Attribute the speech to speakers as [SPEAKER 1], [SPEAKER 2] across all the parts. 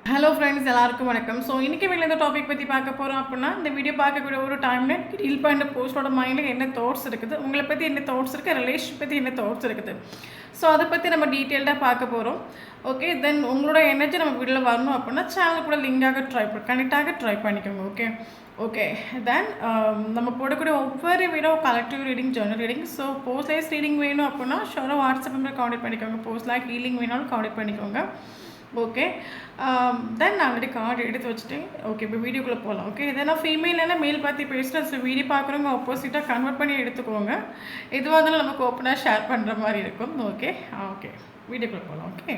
[SPEAKER 1] Hello friends எல்லாருக்கும் வணக்கம். So இன்றைக்கி வெளியில் இந்த டாபிக் பற்றி பார்க்க போகிறோம் அப்படின்னா, இந்த வீடியோ பார்க்கக்கூடிய ஒரு டைமில் ரீல் பண்ணுற போஸ்ட்டோட மைண்டில் என்ன தாட்ஸ் இருக்குது, உங்களை பற்றி என்ன தாட்ஸ் இருக்குது, ரிலேஷன் பற்றி என்ன தாட்ஸ் இருக்குது. ஸோ அதை பற்றி நம்ம டீட்டெயில்டாக பார்க்க போகிறோம். ஓகே, தென் உங்களோட எனர்ஜி நம்ம வீட்டில் வரணும் அப்படின்னா சேனல் கூட லிங்காக கனெக்டாக ட்ரை பண்ணிக்கோங்க. ஓகே ஓகே தென் நம்ம போடக்கூடிய ஒவ்வொரு video collective reading, journal reading. So post lies reading வேணும் அப்படின்னா ஷோராக வாட்ஸ்அப் நம்பர் கான்டெக்ட் பண்ணிக்கோங்க. போஸ்ட் லைக் ஹீலிங் வேணாலும் கான்டெக்ட் பண்ணிக்கோங்க. ஓகே தென் நான் ஆல்ரெடி கார்டு எடுத்து வச்சுட்டேன். ஓகே, இப்போ வீடியோக்குள்ளே போகலாம். ஓகே, இதை நான் ஃபீமேல் மேல் பற்றி பேசுகிறேன். ஸோ வீடியோ பார்க்குறவங்க ஆப்போசிட்டாக கன்வெர்ட் பண்ணி எடுத்துக்கோங்க. எதுவாக இருந்தாலும் நமக்கு ஓப்பனாக ஷேர் பண்ணுற மாதிரி இருக்கும். ஓகே ஓகே வீடியோக்குள்ளே போகலாம். ஓகே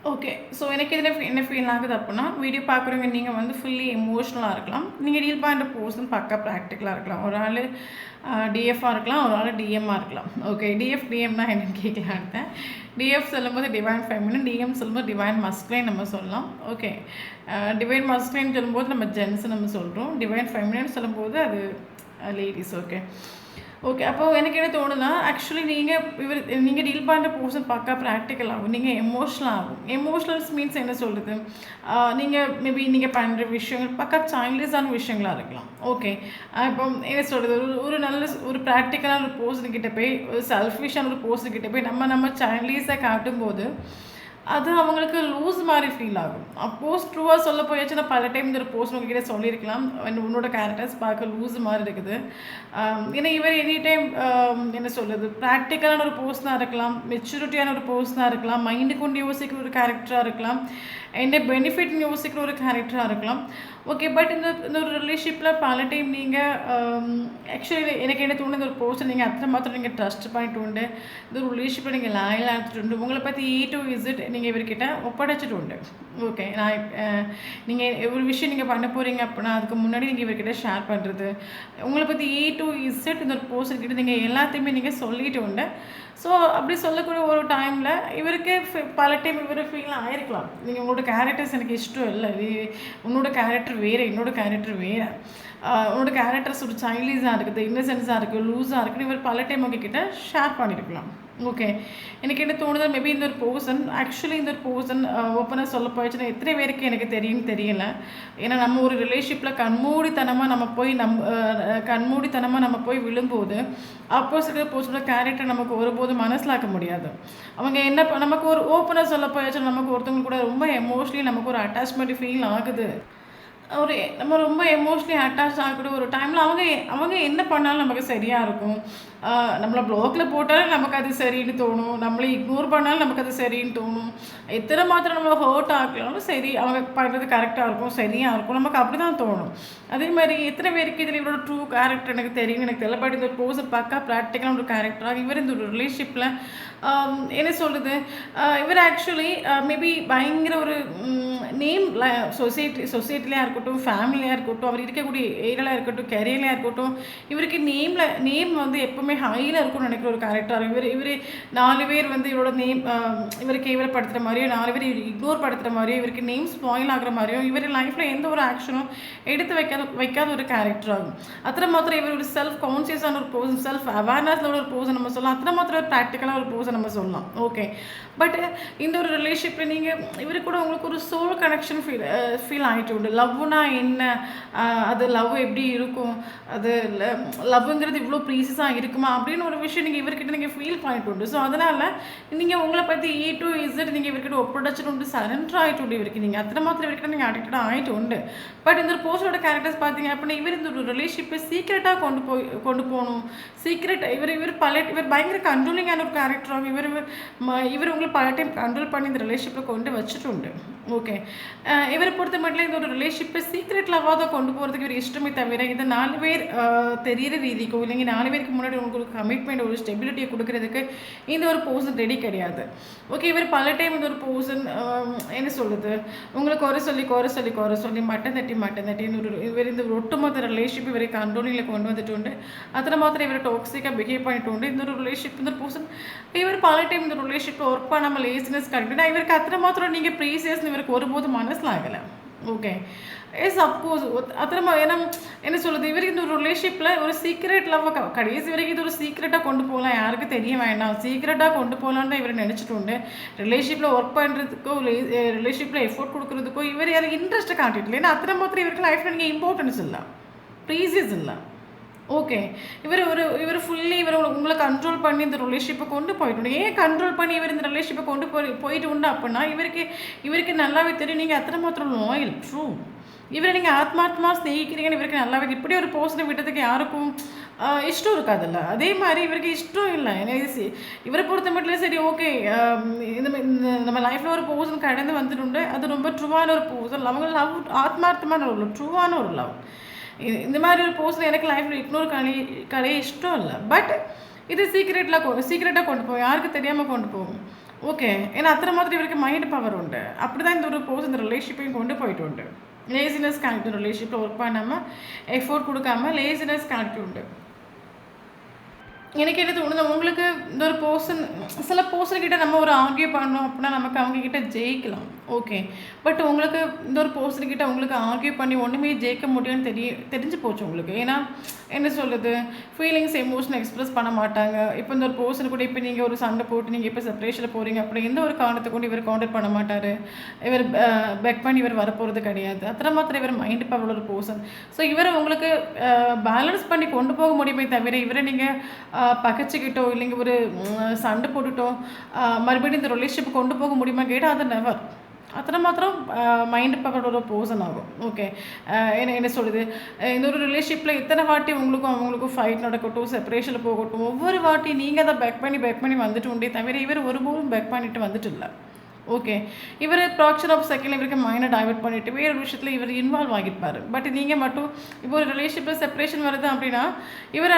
[SPEAKER 1] ஓகே ஸோ எனக்கு இதில் என்ன ஃபீல் ஆகுது அப்படின்னா, வீடியோ பார்க்குறவங்க நீங்கள் வந்து ஃபுல்லி எமோஷ்னலாக இருக்கலாம். நீங்கள் ரீல் பண்ணுற போர்ஷன் பக்கா ப்ராக்டிக்கலாக இருக்கலாம். ஒரு ஆள் டிஎஃபாக இருக்கலாம், ஒரு ஆள் டிஎம்மாக இருக்கலாம். ஓகே, டிஎம்னா என்னென்னு கேட்கலான்ட்டேன். டிஎஃப் சொல்லும்போது டிவைன் ஃபெமினின், டிஎம் சொல்லும்போது டிவைன் மஸ்குலைன் நம்ம சொல்லலாம். ஓகே, டிவைன் மஸ்குலைன் சொல்லும்போது நம்ம ஜென்ஸ் நம்ம சொல்கிறோம். டிவைன் ஃபெமினின் சொல்லும்போது அது லேடிஸ். ஓகே ஓகே அப்போது எனக்கு என்ன தோணுன்னா, ஆக்சுவலி நீங்கள் டீல் பண்ணுற போர்ஷன் பக்கா ப்ராக்டிக்கல் ஆகும். நீங்கள் எமோஷ்னல் ஆகும். எமோஷ்னல்ஸ் மீன்ஸ் என்ன சொல்கிறது, நீங்கள் மேபி நீங்கள் பண்ணுற விஷயங்கள் பக்கா சைல்டிஷான விஷயங்களாக இருக்கலாம். ஓகே, இப்போ என்ன சொல்கிறது, ஒரு நல்ல ஒரு ப்ராக்டிக்கலான ஒரு போர்ஷன்கிட்ட போய், ஒரு செல்ஃபிஷான ஒரு போர்ஷன்கிட்ட போய் நம்ம சைல்டிஷாக காட்டும்போது அது அவங்களுக்கு லூஸ் மாதிரி ஃபீல் ஆகும். அப்போஸ் ட்ரூவாக சொல்ல போயாச்சுன்னா பல டைம் இந்த ஒரு போஸ்ட் உங்ககிட்ட சொல்லியிருக்கலாம், உன்னோட கேரக்டர்ஸ் பார்க்க லூஸ் மாதிரி இருக்குது. ஏன்னா இவர் எனி டைம் என்ன சொல்கிறது, ப்ராக்டிக்கலான ஒரு போஸ்டாக இருக்கலாம், மெச்சூரிட்டியான ஒரு போஸ்டாக இருக்கலாம், மைண்டு கொண்டு யோசிக்கிற ஒரு கேரக்டராக இருக்கலாம், என்ன பெனிஃபிட்னு யோசிக்கிற ஒரு கேரக்டராக இருக்கலாம். ஓகே, பட் இந்த ஒரு ரிலேஷன்ஷிப்பில் பல டைம் நீங்கள் ஆக்சுவலி எனக்கு என்ன தோணுது, ஒரு பர்சன் நீங்கள் அத்தனை மாத்திரம் நீங்கள் ட்ரஸ்ட் பண்ணிட்டு உண்டு, இந்த ஒரு ரிலேஷன்ஷிப்பை நீங்கள் லாயலாக எடுத்துகிட்டு உண்டு, உங்களை பற்றி to Z நீங்கள் இவர்கிட்ட ஒப்படைச்சிட்டு உண்டு. ஓகே, நீங்கள் ஒரு விஷயம் நீங்கள் பண்ண போகிறீங்க அப்படின்னா அதுக்கு முன்னாடி நீங்கள் இவர்கிட்ட ஷேர் பண்ணுறது, உங்களை பற்றி to Z இந்த ஒரு பர்சன்கிட்ட நீங்கள் எல்லாத்தையுமே நீங்கள் சொல்லிட்டு உண்டு. ஸோ அப்படி சொல்லக்கூடிய ஒரு டைமில் இவருக்கு பல டைம் இவர் ஃபீல் ஆகிருக்கலாம், நீங்கள் உங்களோட கேரக்டர்ஸ் எனக்கு இஷ்டம் இல்லை, உன்னோட கேரக்டர் வேறு, என்னோட கேரக்டர் வேறு, உன்னோட கேரக்டர்ஸ் ஒரு சைல்டிஷாக இருக்குது, இன்னசென்ஸாக இருக்குது, லூஸாக இருக்குன்னு இவர் பல டைம் உங்ககிட்ட ஷேர் பண்ணியிருக்கலாம். ஓகே, எனக்கு என்ன தோணுது, மேபி இந்த ஒரு பர்சன் ஆக்சுவலி இந்த ஒரு பர்சன் ஓப்பனாக சொல்ல போயிடுச்சுன்னா எத்தனை பேருக்கு எனக்கு தெரியும்னு தெரியல. ஏன்னா நம்ம ஒரு ரிலேஷன்ஷிப்பில் கண்மூடித்தனமாக நம்ம போய் விழும்போது ஆப்போசிட் பர்சனோட கேரக்டர் நமக்கு ஒருபோதும் மனசிலாக்க முடியாது. அவங்க என்ன நமக்கு ஒரு ஓப்பனாக சொல்ல போயாச்சுன்னா நமக்கு ஒருத்தவங்க கூட ரொம்ப எமோஷ்னலி நமக்கு ஒரு அட்டாச்மெண்ட் ஃபீல் ஆகுது. நம்ம ரொம்ப எமோஷ்னலி அட்டாச் ஆகக்கூடிய ஒரு டைமில் அவங்க என்ன பண்ணாலும் நமக்கு சரியாக இருக்கும். நம்மளை ப்ளாக்கில் போட்டாலும் நமக்கு அது சரின்னு தோணும், நம்மளை இக்னோர் பண்ணாலும் நமக்கு அது சரின்னு தோணும், எத்தனை மாத்திரம் நம்மளை ஹர்ட் ஆகலாலும் சரி அவங்க பண்ணுறது கரெக்டாக இருக்கும், சரியாக இருக்கும், நமக்கு அப்படி தான் தோணும். அதே மாதிரி எத்தனை பேருக்கு இதில் இவரோட ட்ரூ கேரக்டர் எனக்கு தெரியும், எனக்கு தெரியல. பட் இந்த பர்சன் பக்கா ப்ராக்டிக்கலான ஒரு கேரக்டராக இவர் இந்த ஒரு ரிலேஷன்ஷிப்பில் என்ன சொல்கிறது, இவர் ஆக்சுவலி மேபி பயங்கர ஒரு நேம் சொசைட்டிலையாக இருக்கட்டும், ஃபேமிலியாக இருக்கட்டும், அவர் இருக்கக்கூடிய ஏரியாவில் இருக்கட்டும், கெரியர்லையாக இருக்கட்டும், இவருக்கு நேம் வந்து எப்போவுமே ஹையில் இருக்கும்னு நினைக்கிற ஒரு கேரக்டர். இவர் 4 பேர் வந்து இவரோட நேம் இவரை கேவலப்படுத்துகிற மாதிரியோ, 4 பேர் இக்னோர் படுத்துகிற மாதிரியோ, இவருக்கு நேம் ஸ்பாயில் ஆகிற மாதிரியோ, இவர் லைஃப்பில் எந்த ஒரு ஆக்ஷனும் எடுத்து வைக்காத ஒரு கேரக்டர் ஆகும். அத்தனை மாத்திரம் இவர் ஒரு செல்ஃப் கான்சியஸான ஒரு பர்சன், செல்ஃப் அவேர்னஸோட ஒரு பர்சன் நம்ம சொல்லலாம். அத்தனை மாத்திரம் ஒரு ப்ராக்டிக்கலாக ஒரு பர்சன் நம்ம சொல்லலாம். ஓகே, பட் இந்த ஒரு ரிலேஷன்ஷிப்பில் நீங்கள் இவரு கூட உங்களுக்கு ஒரு சோல் கனெக்ஷன் ஃபீல் ஆகிட்டு உண்டு. லவ்னா என்ன, அது லவ் எப்படி இருக்கும், அது லவ்ங்கிறது இவ்வளோ ப்ரீசியஸாக இருக்குமா அப்படின்னு ஒரு விஷயம் நீங்கள் இவர்கிட்ட நீங்கள் ஃபீல் பண்ணிட்டு உண்டு. ஸோ அதனால் நீங்கள் உங்களை பற்றி to Z நீங்கள் இவர்கிட்ட ஒப்படைச்சிட்டு உண்டு, சரண்டர் ஆகிட்டு உண்டு. இவருக்கு நீங்கள் அத்தனை மாத்திரம் இவர்கிட்ட நீங்கள் அடிக்டடாக ஆகிட்டு உண்டு. பட் இந்த ஒரு போஸ்டோட கேரக்டர்ஸ் பார்த்தீங்க அப்படின்னா இவர் இந்த ஒரு ரிலேஷன்ஷிப்பை சீக்ரெட்டாக கொண்டு போகணும். இவர் பயங்கர கண்ட்ரோலிங்கான ஒரு கேரக்டராக இவர் உங்களை பல டைம் கண்ட்ரோல் பண்ணி இந்த ரிலேஷன்ஷிப்பை கொண்டு வச்சுட்டு உண்டு. ஓகே, இவரை பொறுத்த மட்டும் இந்த ஒரு ரிலேஷன்ஷிப்பை சீக்ரெட் லவ்வாக தான் கொண்டு போகிறதுக்கு இவர் இஷ்டமே தவிர இதை 4 பேர் தெரிகிற ரீதிக்கோ இல்லைங்க 4 பேருக்கு முன்னாடி உங்களுக்கு ஒரு கமிட்மெண்ட், ஒரு ஸ்டெபிலிட்டியை கொடுக்கறதுக்கு இந்த ஒரு பர்சன் ரெடி கிடையாது. ஓகே, இவர் பல டைம் இந்த ஒரு பர்சன் என்ன சொல்லுது, உங்களை குறை சொல்லி மட்டன் தட்டி இவர் இந்த ஒட்டுமொத்த ரிலேஷன்ஷிப் இவரை கண்ட்ரோலிங்கில் கொண்டு வந்துட்டு உண்டு. அத்தனை மாத்திரம் இவர் டாக்ஸிக்காக பிஹேவ் பண்ணிட்டு உண்டு. இந்த ஒரு ரிலேஷன்ஷிப் இந்த பர்சன் இவர் பல டைம் இந்த ரிலேஷன்ஷிப்பை ஒர்க் பண்ணாமல் லேசினஸ் கரெக்டாக இவருக்கு அத்தனை மாத்திரம் நீங்கள் ப்ரீசியஸ்னு இவருக்கு ஒருபோது மனசில் ஆகலை. ஓகே. சப்போஸ் அப்புறமா ஏன்னா என்ன சொல்லுது, இவருக்கு இந்த ஒரு ரிலேஷன்ஷிப்பில் ஒரு சீக்ரெட் லவ் கடைசி வரைக்கும் இது ஒரு சீக்ரெட்டாக கொண்டு போகலாம், யாருக்கும் தெரிய வேண்டாம், சீக்ரெட்டாக கொண்டு போகலான்னு தான் இவர் நினச்சிட்டு உண்டு. ரிலேஷன்ஷிப்பில் ஒர்க் பண்ணுறதுக்கோ ரிலேஷன்ஷிப்பில் எஃபோர்ட் கொடுக்குறதுக்கோ இவர் யாரும் இன்ட்ரெஸ்ட்டை காட்டிட்டு ஏன்னா அத்தனை மாத்திரம் இவருக்கு லைஃப்பில் நீங்கள் இம்பார்ட்டன்ஸ் இல்லை, ப்ரீசியஸ் இல்லை. ஓகே. இவர் ஃபுல்லி உங்களை கண்ட்ரோல் பண்ணி இந்த ரிலேஷன்ஷிப்பை கொண்டு போயிட்டு ஏன் கண்ட்ரோல் பண்ணி இவர் இந்த ரிலேஷன்ஷிப்பை கொண்டு போயிட்டு உண்டு அப்படின்னா இவருக்கு நல்லாவே தெரியும் நீங்கள் அத்தனை மாத்திரம் லாயல், ட்ரூ. இவரை நீங்கள் ஆத்மாத்மா ஸ்நேகிக்கிறீங்கன்னு இவருக்கு நல்லாவே இப்படி ஒரு போஸ்ட்டை விட்டதுக்கு யாருக்கும் இஷ்டம் இருக்காதுல்ல. அதே மாதிரி இவருக்கு இஷ்டம் இல்லை. இவரை பொறுத்த மட்டும் சரி ஓகே, இந்த நம்ம லைஃப்பில் ஒரு போர்சன் கடந்து வந்துட்டு அது ரொம்ப ட்ரூவான ஒரு போர்சன், அவங்க லவ் ஆத்மார்த்தமான ஒரு ட்ரூவான ஒரு லவ். இந்த மாதிரி ஒரு போர்சன் எனக்கு லைஃப்பில் இன்னொரு கலையை இஷ்டம் இல்லை. பட் இது சீக்ரெட்டாக கொண்டு போகும், யாருக்கு தெரியாமல் கொண்டு போகும். ஓகே. ஏன்னா அத்தனை மாதிரி இவருக்கு மைண்ட் பவர் உண்டு. அப்படி தான் இந்த ஒரு போர்சன் இந்த ரிலேஷன்ஷிப்பையும் கொண்டு போயிட்டு உண்டு. லேசினஸ் கேரக்டர், ரிலேஷன்ஷிப்பில் ஒர்க் பண்ணாமல் எஃபோர்ட் கொடுக்காமல் லேசினஸ் கேரக்டர் உண்டு. எனக்கு என்ன தோணுது, உங்களுக்கு இந்த ஒரு சில பர்சன்கிட்ட நம்ம ஒரு ஆர்கியூ பண்ணோம் அப்படின்னா நமக்கு அவங்கக்கிட்ட ஜெயிக்கலாம், ஓகே. பட் உங்களுக்கு இந்த ஒரு பர்சன்கிட்ட உங்களுக்கு ஆர்கியூ பண்ணி ஒன்றுமே ஜெயிக்க முடியும்னு தெரிஞ்சு போச்சு உங்களுக்கு. ஏன்னா என்ன சொல்லுது, ஃபீலிங்ஸ் எமோஷன் எக்ஸ்ப்ரெஸ் பண்ண மாட்டாங்க. இப்போ இந்த ஒரு பர்சன் கூட இப்போ நீங்கள் ஒரு சண்டை போட்டு நீங்கள் இப்போ செப்பரேஷனில் போகிறீங்க அப்படி எந்த ஒரு காரணத்தை கொண்டு இவர் கான்டாக்ட் பண்ண மாட்டார், இவர் பெக் பண்ணி இவர் வரப்போகிறது கிடையாது. அத்தனை மாத்திரம் இவர் மைண்டு பவர் ஒரு பர்சன். ஸோ இவரை உங்களுக்கு பேலன்ஸ் பண்ணி கொண்டு போக முடியுமே தவிர இவரை நீங்கள் பகைச்சிக்கிட்டோ இல்லைங்க ஒரு சண்டை போட்டுட்டோ மறுபடியும் இந்த ரிலேஷன்ஷிப் கொண்டு போக முடியுமா கேட்டால் அது நெவர். அத்தனை மாத்திரம் மைண்டு பவரோட ஒரு போர்சன் ஆகும், ஓகே. என்ன சொல்லுது, இந்த ஒரு ரிலேஷன்ஷிப்பில் எத்தனை வாட்டி அவங்களுக்கும் ஃபைட் நடக்கட்டும், செப்பரேஷனில் போகட்டும், ஒவ்வொரு வாட்டி நீங்கள் அதை பேக் பண்ணி வந்துட்டு உண்டே தவிர இவர் ஒருபோதும் பேக் பண்ணிட்டு வந்துட்டு இல்லை, ஓகே. இவர் ப்ராக்ஷன் ஆஃப் செகண்ட் இவருக்கு மைண்டை டைவெர்ட் பண்ணிவிட்டு வேறு ஒரு விஷயத்தில் இவர் இன்வால்வ் ஆகியிருப்பார். பட் நீங்கள் மட்டும் இப்போ ஒரு ரிலேஷன்ஷிப்பில் செப்பரேஷன் வருது அப்படின்னா இவர்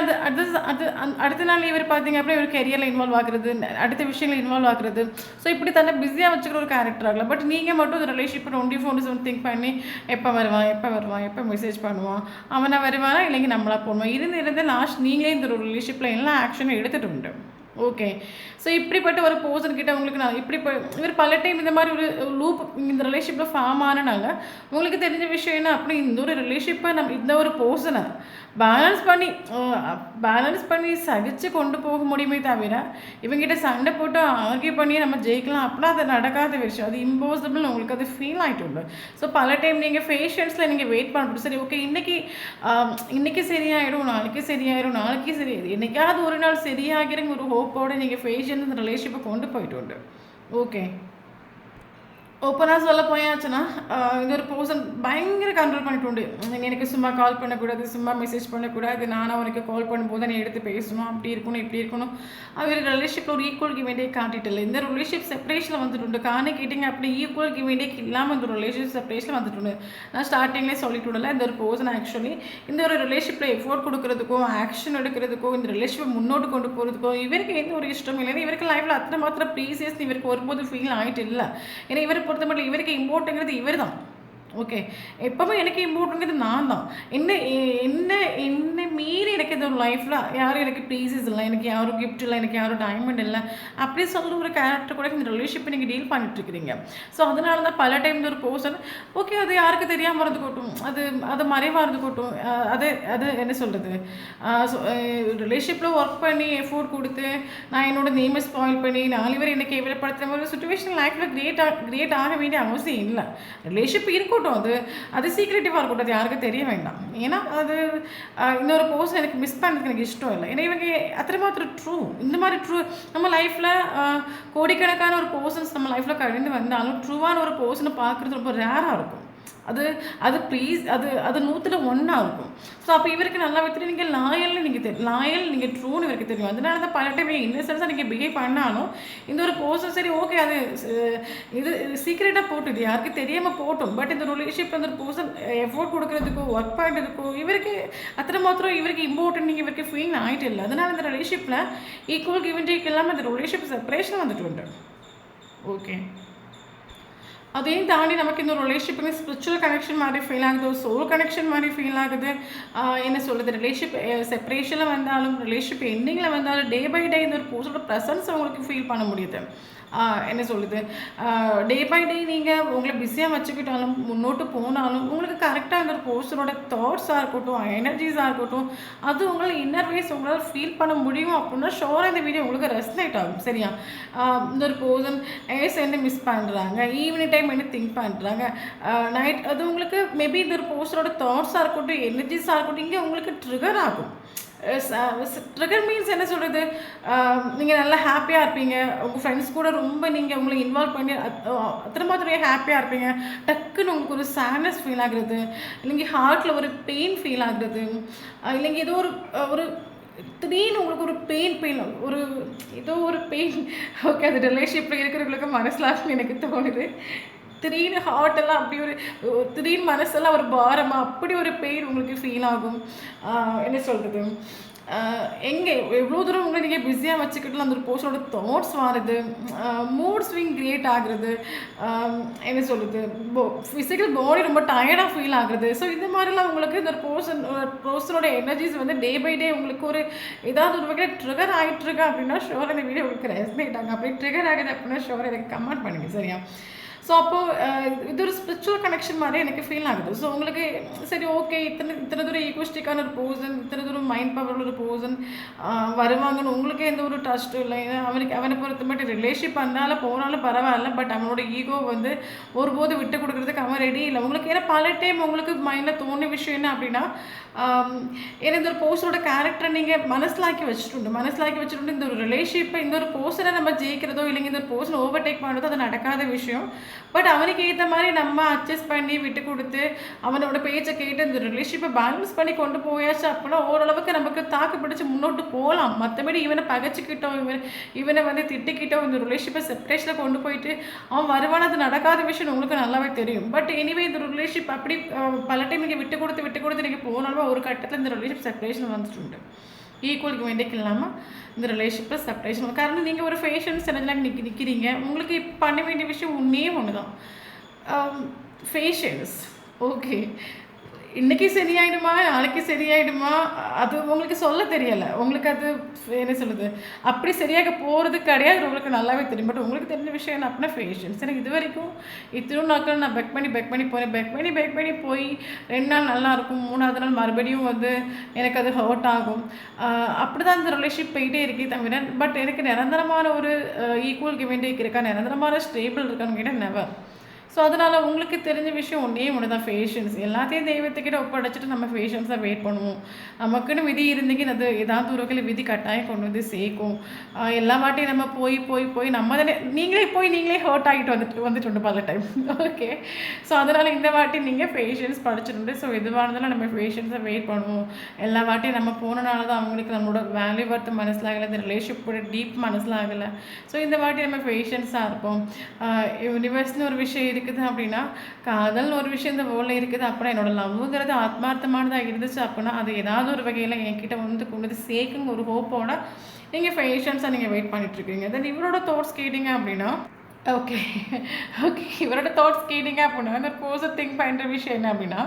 [SPEAKER 1] அடுத்த நாள் இவர் பார்த்தீங்க அப்படின்னா இவர் கெரியரில் இன்வால்வ் ஆகுறது, அடுத்த விஷயங்கள் இன்வால்வ் ஆகுறது. ஸோ இப்படி தன்னை பிஸியாக வச்சுக்கிற ஒரு கேரக்டர் ஆகலாம். பட் நீங்கள் மட்டும் இந்த ரிலேஷன்ஷிப்பை 24/7 திங்க் பண்ணி எப்போ வருவான், எப்போ மெசேஜ் பண்ணுவான், அவனை வருவானா இல்லைங்க நம்மளா போடுவான், இருந்து லாஸ்ட் நீங்களே இந்த ஒரு ரிலேஷன்ஷிப்பில் எல்லா ஆக்ஷனும் எடுத்துகிட்டு உண்டு, ஓகே. ஸோ இப்படிப்பட்ட ஒரு பர்சன்கிட்ட உங்களுக்கு நான் இவர் பல டைம் இந்த மாதிரி ஒரு லூப் இந்த ரிலேஷன்ஷிப்பில் ஃபார்ம் ஆனனால உங்களுக்கு தெரிஞ்ச விஷயம் என்ன அப்படி இந்த ஒரு ரிலேஷன்ஷிப்பை நம்ம இந்த ஒரு பர்சனை பேலன்ஸ் பண்ணி சகிச்சு கொண்டு போக முடியுமே தவிர இவங்ககிட்ட சண்டை போட்டு ஆர்கியூ பண்ணி நம்ம ஜெயிக்கலாம் அப்படின்னா அது நடக்காத விஷயம், அது இம்பாசிபிள். உங்களுக்கு அது ஃபீல் ஆகிட்டு உண்டு. ஸோ பல டைம் நீங்கள் பேஷன்ஸில் நீங்கள் வெயிட் பண்ணுறது சரி ஓகே இன்றைக்கி சரியாயிடும், நாளைக்கு சரியாயிடும், என்னைக்காவது ஒரு நாள் சரியாகிற ஒரு ஹோப்போடு நீங்கள் பேஷன்ஸ் இந்த ரிலேஷன்ஷிப்பை கொண்டு போயிட்டு உண்டு, ஓகே. ஓப்பனாக சொல்ல போயாச்சுன்னா இந்த ஒரு பர்சன் பயங்கர கண்ட்ரோல் பண்ணிட்டு உண்டு. எனக்கு சும்மா கால் பண்ணக்கூடாது, சும்மா மெசேஜ் பண்ணக்கூடாது, நானும் அவனுக்கு கால் பண்ணும்போது நீ எடுத்து பேசணும், அப்படி இருக்கணும் இப்படி இருக்கணும். அவர் ரிலேஷன்ஷிப்பில் ஒரு ஈக்குவல் கிவேண்டே காட்டிட்டு இல்லை. இந்த ரிலேஷன்ஷிப் செப்பரேஷனில் வந்துட்டு உண்டு. காரணம் கேட்டிங்க அப்படி ஈக்குவல் கிவேண்டே இல்லாமல் இந்த ரிலேஷன்ஷிப் செப்பரேஷனில் வந்துட்டு உண்டு. நான் ஸ்டார்டிங்லேயே சொல்லிட்டு விடல, இந்த ஒரு பர்சன் ஆக்சுவலி இந்த ஒரு ரிலேஷன்ஷிப்பில் எஃபோர்ட் கொடுக்குறதுக்கோ ஆக்ஷன் எடுக்கிறதுக்கோ இந்த ரிலேஷன்ஷிப்பை முன்னோட்டு கொண்டு போகிறதுக்கோ இவருக்கு எந்த ஒரு இஷ்டம் இல்லை. இவருக்கு லைஃப்பில் அத்தனை மாத்திரம் ப்ரீசியஸ் இவருக்கு ஒருபோது ஃபீல் ஆகிட்டு இல்லை. ஏன்னா இவர் பொறுத்த மட்டும் இவருக்கு இம்பார்ட்டன்ங்கிறது இவர் தான், ஓகே. எப்போவுமே எனக்கு இம்பார்ட்டன்ங்கிறது நான் தான். என்ன மீறி எனக்கு இந்த ஒரு லைஃப்பில் யாரும் எனக்கு ப்ளீஸஸ் இல்லை, எனக்கு யாரும் கிஃப்ட் இல்லை, எனக்கு யாரும் டைமண்ட் இல்லை அப்படி சொல்கிற ஒரு கேரக்டர் கூட இந்த ரிலேஷன்ஷிப்பை நீங்கள் டீல் பண்ணிட்டுருக்கிறீங்க. ஸோ அதனால தான் பல டைம் இந்த ஒரு பர்சன் ஓகே அது யாருக்கு தெரியாமல் இருந்துக்கட்டும், அது மறைவாக இருந்துக்கட்டும், அது என்ன சொல்கிறது, ரிலேஷன்ஷிப்பில் ஒர்க் பண்ணி எஃபோர்ட் கொடுத்து நான் என்னோட நேமை ஸ்பாயில் பண்ணி 4 பேர் என்னை கேவலப்படுத்துகிற மாதிரி சுச்சுவேஷன் லைஃப்பில் கிரியேட் ஆக வேண்டிய அவசியம் இல்லை. ரிலேஷன்ஷிப் இருக்கும், அது சீக்ரெட்டிவாக இருக்கட்டும், அது யாருக்கும் தெரிய வேண்டாம். ஏன்னா அது இன்னொரு பர்சன் எனக்கு மிஸ் பண்ணுறதுக்கு எனக்கு இஷ்டம் இல்லை. ஏன்னா இவங்க அத்தனை மாத்திரம் ட்ரூ. இந்த மாதிரி ட்ரூ நம்ம லைஃப்பில் கோடிக்கணக்கான ஒரு பர்சன்ஸ் நம்ம லைஃப்பில் கடந்து வந்தாலும் ட்ரூவான ஒரு பர்சனை பார்க்குறது ரொம்ப ரேராக இருக்கும். அது ப்ளீஸ் அது 100% இருக்கும். ஸோ அப்போ இவருக்கு நல்லா வைத்துட்டு நீங்கள் லாயல் நீங்கள் ட்ரூன்னு இவருக்கு தெரியும். அதனால தான் பல டைம் இன்னசென்ஸாக நீங்கள் பிஹேவ் பண்ணாலும் இந்த ஒரு பர்சன் சரி ஓகே அது இது சீக்ரெட்டாக போட்டு இது யாருக்கு தெரியாமல் போட்டோம். பட் இந்த ரிலேஷன்ஷிப் அந்த ஒரு பர்சன் எஃபோர்ட் கொடுக்குறதுக்கோ ஒர்க் பண்ணுறதுக்கோ இவருக்கு அத்தனை மாத்திரம் இவருக்கு இம்பார்ட்டன்ட் நீங்கள் இவருக்கு ஃபீல் ஆகிட்டு இல்லை. அதனால் இந்த ரிலேஷன்ஷிப்பில் ஈக்குவல் கிவ் அண்ட் டேக் இல்லாமல் அந்த ரிலேஷன்ஷிப் செப்பரேஷன் வந்துட்டு உண்டு, ஓகே. அதையும் தாண்டி நமக்கு இந்த ஒரு ரிலேஷன்ஷிப்புக்கு ஸ்பிரிச்சுவல் கனெக்ஷன் மாதிரி ஃபீல் ஆகுது, ஒரு சோல் கனெக்ஷன் மாதிரி ஃபீல் ஆகுது. என்ன சொல்கிறது, ரிலேஷன்ஷிப் செப்பரேஷனில் வந்தாலும் ரிலேஷன்ஷிப் எண்டிங்கில் வந்தாலும் டே பை டே இந்த ஒரு பர்சனோட ப்ரெசன்ஸ் அவங்களுக்கு ஃபீல் பண்ண முடியுது. என்ன சொல்லுது, டே பை டே நீங்கள் உங்களை பிஸியாக வச்சுக்கிட்டாலும் முன்னோட்டு போனாலும் உங்களுக்கு கரெக்டாக அந்த ஒரு பர்சனோட தாட்ஸாக இருக்கட்டும், எனர்ஜிஸாக இருக்கட்டும், அது உங்களை இன்னர் வேஸ் உங்களால் ஃபீல் பண்ண முடியும் அப்படின்னா ஷோராக இந்த வீடியோ உங்களுக்கு ரெஸ்னேட் ஆகும். சரியா? இந்த ஒரு பர்சன் என்ன மிஸ் பண்ணுறாங்க, ஈவினிங் டைம் என்ன திங்க் பண்ணுறாங்க, நைட் அது உங்களுக்கு மேபி இந்த ஒரு பர்சனோட தாட்ஸாக இருக்கட்டும், எனர்ஜிஸாக இருக்கட்டும், இங்கே உங்களுக்கு ட்ரிகர் ஆகும். ட்ரிகர் மீன்ஸ் என்ன சொல்கிறது, நீங்கள் நல்லா ஹாப்பியாக இருப்பீங்க, உங்கள் ஃப்ரெண்ட்ஸ் கூட ரொம்ப நீங்கள் உங்களை இன்வால்வ் பண்ணி அத்தனை மாதிரி ஹாப்பியாக இருப்பீங்க, டக்குன்னு உங்களுக்கு ஒரு சேட்னஸ் ஃபீல் ஆகுறது, இல்லைங்க ஹார்ட்டில் ஒரு பெயின் ஃபீல் ஆகுறது, இல்லைங்க ஏதோ ஒரு ஒரு திடீர்னு உங்களுக்கு ஒரு பெயின் ஒரு ஏதோ ஒரு பெயின். ஓகே, அது ரிலேஷன்ஷிப்பில் இருக்கிறவங்களுக்கு மனசிலாகுன்னு எனக்கு தோணுது. திடீர்னு ஹார்ட்டெல்லாம் அப்படி ஒரு திடீர்னு மனசெல்லாம் ஒரு பாரமாக அப்படி ஒரு பெயின் உங்களுக்கு ஃபீல் ஆகும். என்ன சொல்கிறது, எங்கே எவ்வளோ தூரம் உங்களை நீங்கள் பிஸியாக வச்சுக்கிட்டு அந்த ஒரு பர்சனோட தாட்ஸ் வருது, மூட் ஸ்விங் கிரியேட் ஆகுறது, என்ன சொல்கிறது, ஃபிசிக்கல் பாடி ரொம்ப டயர்டாக ஃபீல் ஆகுறது. ஸோ இந்த மாதிரிலாம் உங்களுக்கு இந்த பர்சனோட எனர்ஜிஸ் வந்து டே பை டே உங்களுக்கு ஒரு ஏதாவது ஒரு வகையில் ட்ரிகர் ஆகிட்டுருக்கா அப்படின்னா ஷோர் இந்த வீடியோ உங்களுக்கு ரெஸ்னேட் ஆகும். அப்படி ட்ரிகர் ஆகுது அப்படின்னா ஷோர் எனக்கு கமெண்ட் பண்ணுங்கள். சரியா? ஸோ அப்போது இது ஒரு ஸ்பிரிச்சுவல் கனெக்ஷன் மாதிரி எனக்கு ஃபீல் ஆகுது. ஸோ உங்களுக்கு சரி ஓகே, இத்தனை தூரம் ஈகோஸ்டிக்கான ஒரு பர்சன், இத்தனை தூரம் மைண்ட் பவர் ஒரு பர்சன் வருவாங்கன்னு உங்களுக்கே எந்த ஒரு ட்ரஸ்ட்டும் இல்லை. அவனை பொறுத்த மட்டும் ரிலேஷன்ஷிப் வந்தாலும் போனாலும் பரவாயில்ல, பட் அவனோட ஈகோ வந்து ஒருபோது விட்டு கொடுக்குறதுக்கு அவன் ரெடி இல்லை. உங்களுக்கு ஏன்னா பல டைம் உங்களுக்கு மைண்டில் தோணிய விஷயம் என்ன அப்படின்னா, ஏன்னா இந்த ஒரு பர்சனோட கேரக்டரை நீங்கள் மனசிலாக்கி வச்சுட்டு இந்த ஒரு ரிலேஷன்ஷிப்பை இந்த ஒரு பர்சனை நம்ம ஜெயிக்கிறதோ இல்லைங்க இந்த ஒரு பர்சனை ஓவர்டேக் பண்ணுறதோ அது நடக்காத விஷயம். பட் அவனுக்கு ஏற்ற மாதிரி நம்ம அட்ஜஸ்ட் பண்ணி விட்டு கொடுத்து அவனோட பேச்சை கேட்டு இந்த ரிலேஷன்ஷிப்பை பேலன்ஸ் பண்ணி கொண்டு போயாச்சு அப்படின்னா ஓரளவுக்கு நமக்கு தாக்கு பிடிச்சி முன்னோட்டு போகலாம். மற்றபடி இவனை பகைச்சிக்கிட்டோம், இவனை வந்து திட்டிக்கிட்டோம், இந்த ரிலேஷன்ஷிப்பை செப்ரேஷனில் கொண்டு போயிட்டு அவன் வருவான அது நடக்காத விஷயம் உங்களுக்கு நல்லாவே தெரியும். பட் எனிவே இந்த ரிலேஷன்ஷிப் அப்படி பல டைம் நீங்கள் விட்டு கொடுத்து நீங்கள் போனாலும் ஒரு கட்டத்தில் இந்த ரிலேஷன்ஷிப் செப்ரேஷன் வந்துட்டு ஈக்குவலுக்கு வேண்டியக்கு இல்லாமல் இந்த ரிலேஷன்ஷிப்பில் செப்ரேஷன். காரணம் நீங்கள் ஒரு ஃபேஷன்ஸ் எனர்ஜிலாம் நிற்கிறீங்க. உங்களுக்கு இப்போ பண்ண வேண்டிய விஷயம் ஒன்று தான், ஃபேஷன்ஸ். ஓகே, இன்றைக்கி சரியாயிடுமா நாளைக்கு சரியாயிடுமா அது உங்களுக்கு சொல்ல தெரியலை. உங்களுக்கு அது என்ன சொல்லுது அப்படி சரியாக போகிறது கிடையாது, உங்களுக்கு நல்லாவே தெரியும். பட் உங்களுக்கு தெரிஞ்ச விஷயம் என்ன அப்படின்னா ஃபேஷன்ஸ். எனக்கு இது வரைக்கும் இத்தனை நாட்கள் நான் பேக் பண்ணி போகிறேன், பேக் பண்ணி போய் 2 நாள் நல்லாயிருக்கும், 3ஆவது நாள் மறுபடியும் வந்து எனக்கு அது ஹர்ட் ஆகும். அப்படி தான் இந்த ரிலேஷன்ஷிப் போயிட்டே இருக்கே தவிர பட் எனக்கு நிரந்தரமான ஒரு ஈக்குவல் கிவெண்டேக் இருக்கா, நிரந்தரமான ஸ்டேபிள் இருக்கான்னு கேட்டால் நெவர். ஸோ அதனால் உங்களுக்கு தெரிஞ்ச விஷயம் ஒன்று தான் ஃபேஷன்ஸ். எல்லாத்தையும் தெய்வத்துக்கிட்ட ஒப்படைச்சிட்டு நம்ம ஃபேஷன்ஸை வெயிட் பண்ணுவோம். நமக்குன்னு விதி இருந்தீங்க, அது ஏதாவது ஒரு வகையில் விதி கட்டாயம் கொண்டு வந்து சேர்க்கும். எல்லா வாட்டியும் நம்ம போய் நம்ம தானே நீங்களே ஹர்ட் ஆகிட்டு வந்துட்டு பல டைம். ஓகே, ஸோ அதனால் இந்த வாட்டி நீங்கள் ஃபேஷன்ஸ் படிச்சுட்டு ஸோ எதுவாக இருந்தாலும் நம்ம ஃபேஷன்ஸை வெயிட் பண்ணுவோம். எல்லா வாட்டியும் நம்ம போனனால தான் அவங்களுக்கு நம்மளோட வேல்யூ வர்த்து மனசிலாகலை, இந்த ரிலேஷன்ஷிப்போட டீப் மனசிலாகலை. ஸோ இந்த வாட்டி நம்ம ஃபேஷன்ஸாக இருப்போம். யூனிவர்ஸ்னு ஒரு விஷயம் இருக்குது அப்படின்னா, காதல்னு ஒரு விஷயம் இந்த வேர்ல்டில் இருக்குது அப்படின்னா என்னோட லவ்ங்கிறது ஆத்மார்த்தமானதாக இருந்துச்சு அப்படின்னா அது ஏதாவது ஒரு வகையில் என்கிட்ட வந்து கொண்டு வந்து சேர்க்குங்க ஒரு ஹோப்போட நீங்கள் ஃபேஷன்ஸாக நீங்கள் வெயிட் பண்ணிட்டுருக்கீங்க. தென் இவரோட தாட்ஸ் கேட்டிங்க அப்படின்னா ஓகே இவரோட தாட்ஸ் கேட்டிங்க அப்படின்னா இந்த பர்சன் திங்க் பண்ணுற விஷயம் என்ன அப்படின்னா,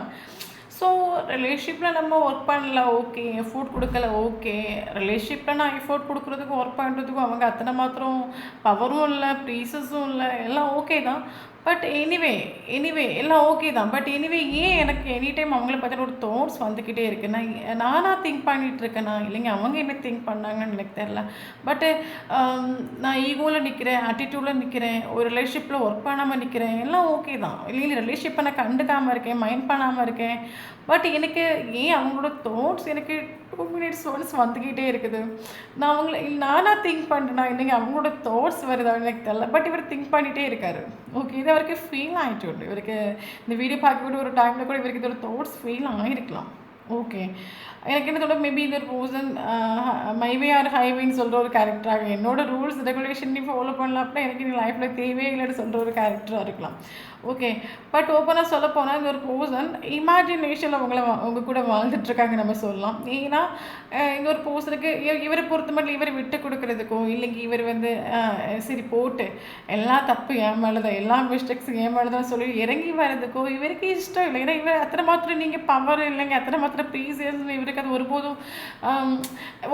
[SPEAKER 1] ஸோ ரிலேஷன்ஷிப்பில் நம்ம ஒர்க் பண்ணல ஓகே, எஃபோர்ட் கொடுக்கல ஓகே, ரிலேஷன்ஷிப்பில் நான் எஃபோர்ட் கொடுக்குறதுக்கும் ஒர்க் பண்ணுறதுக்கும் அவங்க அத்தனை மாத்திரம் பவரும் இல்லை, ப்ரீசஸும் இல்லை, எல்லாம் ஓகே தான். பட் எனிவே எல்லாம் ஓகே தான். பட் எனிவே ஏன் எனக்கு எனி டைம் அவங்கள பற்றின ஒரு தாட்ஸ் வந்துக்கிட்டே இருக்குன்னா, நானாக திங்க் பண்ணிகிட்ருக்கேனா இல்லைங்க அவங்க என்ன திங்க் பண்ணாங்கன்னு எனக்கு தெரில. பட்டு நான் ஈகோவில் நிற்கிறேன், ஆட்டிடியூடில் நிற்கிறேன், ஒரு ரிலேஷன்ஷிப்பில் ஒர்க் பண்ணாமல் நிற்கிறேன், எல்லாம் ஓகே தான். இல்லைங்க ரிலேஷன்ஷிப்பை நான் கண்டுக்காமல் இருக்கேன், மைண்ட் பண்ணாமல் இருக்கேன். பட் எனக்கு ஏன் அவங்களோட தாட்ஸ் எனக்கு 2 minutes ஒன்ஸ் வந்துக்கிட்டே இருக்குது. நானாக திங்க் பண்ணுறேன்னா இல்லைங்க அவங்களோட தாட்ஸ் வருதா எனக்கு தெரியல. பட் இவர் திங்க் பண்ணிகிட்டே இருக்காரு. ஓகே, இது அவருக்கு ஃபீல் ஆகிட்டு உண்டு. இவருக்கு இந்த வீடியோ பார்க்கக்கூடிய ஒரு டைமில் கூட இவருக்கு இதோட தாட்ஸ் ஃபீல் ஆகிருக்கலாம். ஓகே, எனக்கு என்ன சொல்ல மேபி இந்த ஒரு பர்சன் மைவே ஆர் ஹைவேன்னு சொல்கிற ஒரு கேரக்டராக என்னோட ரூல்ஸ் ரெகுலேஷன் நீ ஃபாலோ பண்ணலாம் அப்படின்னா எனக்கு நீ லைஃப்பில் தேவையே இல்லைன்னு சொல்கிற ஒரு கேரக்டராக இருக்கலாம். ஓகே. பட் ஓப்பனாக சொல்லப்போனால் இந்த ஒரு பர்சன் இமேஜினேஷனில் உங்கள் கூட வாழ்ந்துட்டுருக்காங்க நம்ம சொல்லலாம். ஏன்னா இந்த ஒரு பர்சனுக்கு இவரை பொறுத்த மட்டும் இவரை விட்டு கொடுக்குறதுக்கோ இல்லைங்க இவர் வந்து சரி போட்டு எல்லா தப்பு என் மேலே தான், எல்லா மிஸ்டேக்ஸும் என் மேலே தான் சொல்லி இறங்கி வர்றதுக்கோ இவருக்கு இஷ்டம் இல்லை. ஏன்னா இவர் அத்தனை மாத்திரம் நீங்கள் பவர் இல்லைங்க, அத்தனை மாத்திரம் ப்ரீசியஸ்னு இவருக்கு அது ஒருபோதும்